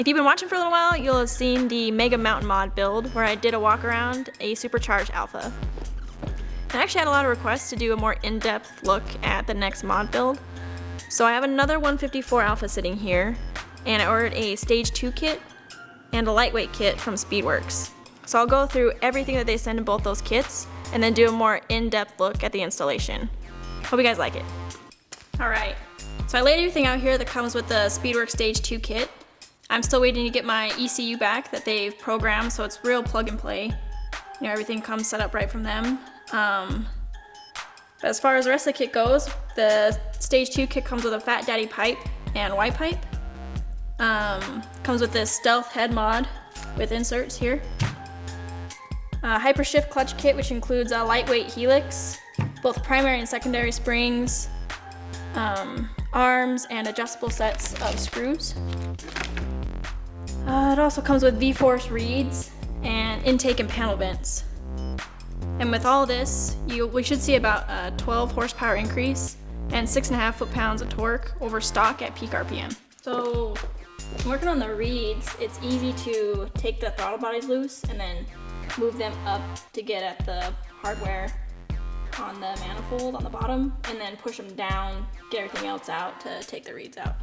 you've been watching for a little while, you'll have seen the Mega Mountain Mod build where I did a walk around a supercharged alpha. I actually had a lot of requests to do a more in-depth look at the next mod build. So I have another 154 alpha sitting here, and I ordered a Stage 2 kit and a lightweight kit from Speedwerx. So I'll go through everything that they send in both those kits and then do a more in-depth look at the installation. Hope you guys like it. Alright, so I laid everything out here that comes with the Speedwerx Stage 2 kit. I'm still waiting to get my ECU back that they've programmed, so it's real plug and play. You know, everything comes set up right from them. But as far as the rest of the kit goes, the Stage 2 kit comes with a Fat Daddy pipe and Y pipe. Comes with this stealth head mod with inserts here. Hypershift clutch kit, which includes a lightweight helix, both primary and secondary springs, arms, and adjustable sets of screws. It also comes with V-force reeds and intake and panel vents. And with all this, we should see about a 12 horsepower increase and 6.5 foot-pounds of torque over stock at peak RPM. So, working on the reeds, it's easy to take the throttle bodies loose and then move them up to get at the hardware on the manifold on the bottom, and then push them down, get everything else out to take the reeds out.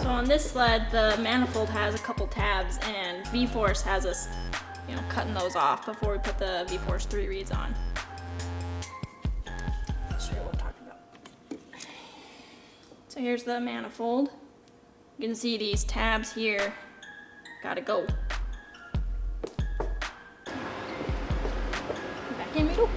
So on this sled, the manifold has a couple tabs, and V-force has us, cutting those off before we put the V-force 3 reeds on. I'll show you what I'm talking about. So here's the manifold. You can see these tabs here. Gotta go. Back in middle.